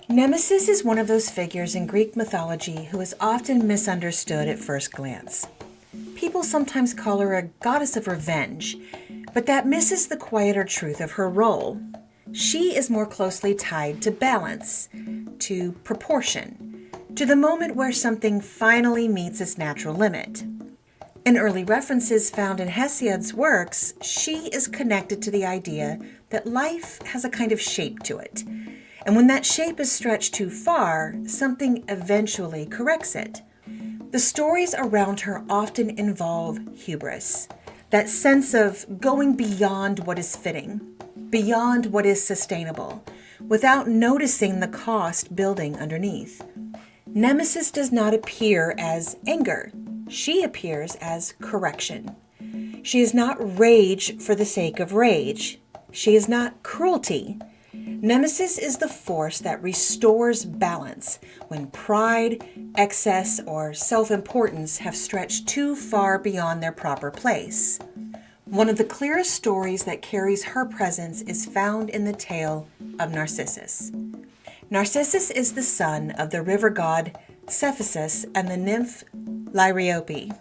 Nemesis is one of those figures in Greek mythology who is often misunderstood at first glance. People sometimes call her a goddess of revenge, but that misses the quieter truth of her role. She is more closely tied to balance, to proportion, to the moment where something finally meets its natural limit. In early references found in Hesiod's works, she is connected to the idea that life has a kind of shape to it. And when that shape is stretched too far, something eventually corrects it. The stories around her often involve hubris, that sense of going beyond what is fitting, beyond what is sustainable, without noticing the cost building underneath. Nemesis does not appear as anger. She appears as correction. She is not rage for the sake of rage. She is not cruelty. Nemesis is the force that restores balance when pride, excess, or self-importance have stretched too far beyond their proper place. One of the clearest stories that carries her presence is found in the tale of Narcissus. Narcissus is the son of the river god Cephissus and the nymph Lyriope,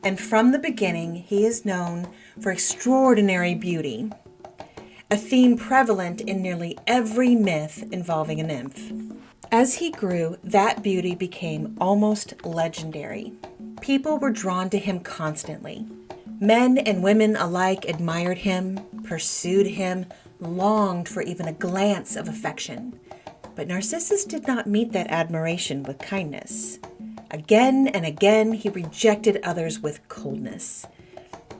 and from the beginning he is known for extraordinary beauty, a theme prevalent in nearly every myth involving a nymph. As he grew, that beauty became almost legendary. People were drawn to him constantly. Men and women alike admired him, pursued him, longed for even a glance of affection. But Narcissus did not meet that admiration with kindness. Again and again he rejected others with coldness.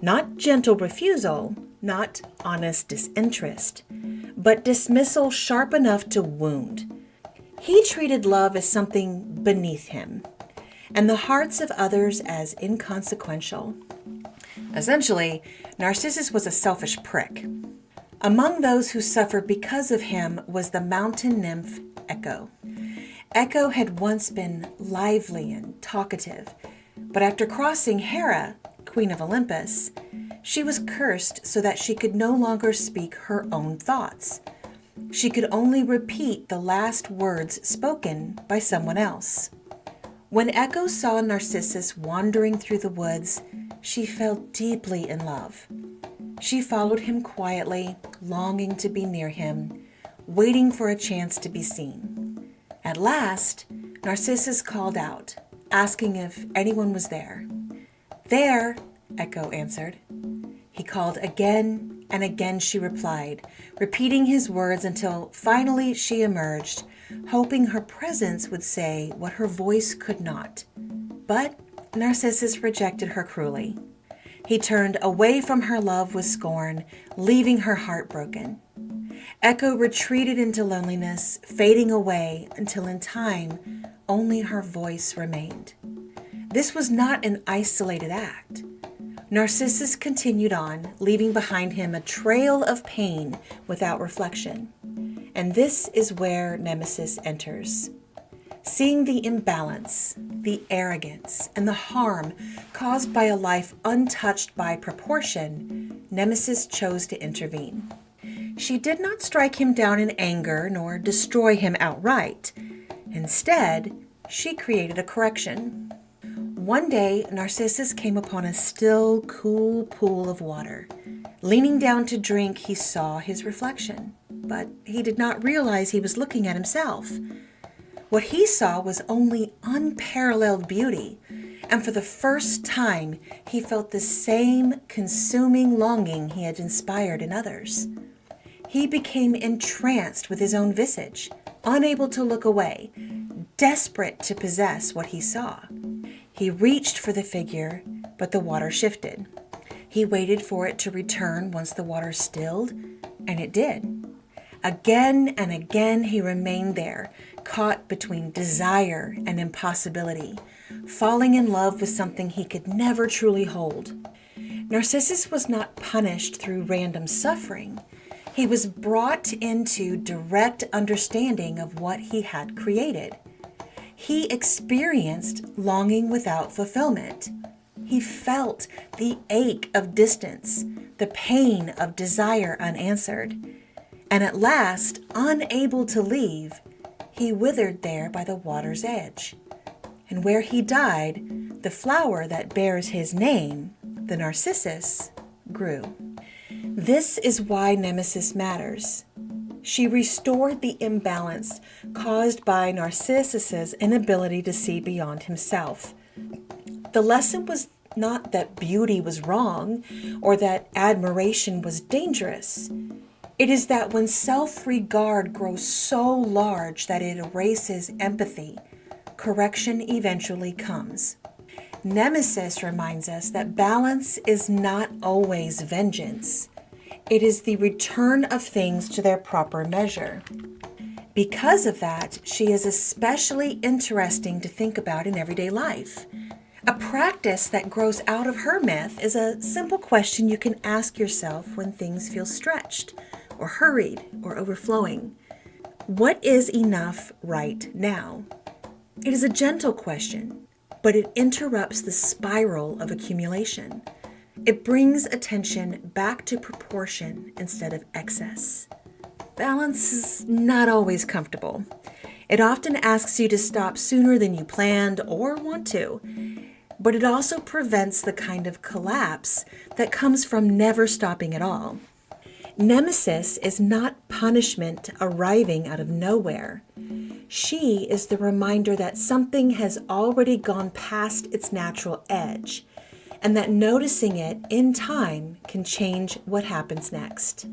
Not gentle refusal, not honest disinterest, but dismissal sharp enough to wound. He treated love as something beneath him, and the hearts of others as inconsequential. Essentially, Narcissus was a selfish prick. Among those who suffered because of him was the mountain nymph Echo. Echo had once been lively and talkative, but after crossing Hera, Queen of Olympus, she was cursed so that she could no longer speak her own thoughts. She could only repeat the last words spoken by someone else. When Echo saw Narcissus wandering through the woods, she fell deeply in love. She followed him quietly, longing to be near him, waiting for a chance to be seen. At last, Narcissus called out, asking if anyone was there. "There," Echo answered. He called again, and again she replied, repeating his words until finally she emerged, hoping her presence would say what her voice could not. But Narcissus rejected her cruelly. He turned away from her love with scorn, leaving her heartbroken. Echo retreated into loneliness, fading away until in time only her voice remained. This was not an isolated act. Narcissus continued on, leaving behind him a trail of pain without reflection. And this is where Nemesis enters. Seeing the imbalance, the arrogance, and the harm caused by a life untouched by proportion, Nemesis chose to intervene. She did not strike him down in anger nor destroy him outright. Instead, she created a correction. One day, Narcissus came upon a still, cool pool of water. Leaning down to drink, he saw his reflection, but he did not realize he was looking at himself. What he saw was only unparalleled beauty, and for the first time, he felt the same consuming longing he had inspired in others. He became entranced with his own visage, unable to look away, desperate to possess what he saw. He reached for the figure, but the water shifted. He waited for it to return once the water stilled, and it did. Again and again he remained there, caught between desire and impossibility, falling in love with something he could never truly hold. Narcissus was not punished through random suffering. He was brought into direct understanding of what he had created. He experienced longing without fulfillment. He felt the ache of distance, the pain of desire unanswered. And at last, unable to leave, he withered there by the water's edge. And where he died, the flower that bears his name, the Narcissus, grew. This is why Nemesis matters. She restored the imbalance caused by Narcissus's inability to see beyond himself. The lesson was not that beauty was wrong or that admiration was dangerous. It is that when self-regard grows so large that it erases empathy, correction eventually comes. Nemesis reminds us that balance is not always vengeance. It is the return of things to their proper measure. Because of that, she is especially interesting to think about in everyday life. A practice that grows out of her myth is a simple question you can ask yourself when things feel stretched, or hurried, or overflowing. What is enough right now? It is a gentle question, but it interrupts the spiral of accumulation. It brings attention back to proportion instead of excess. Balance is not always comfortable. It often asks you to stop sooner than you planned or want to, but it also prevents the kind of collapse that comes from never stopping at all. Nemesis is not punishment arriving out of nowhere. She is the reminder that something has already gone past its natural edge, and that noticing it in time can change what happens next.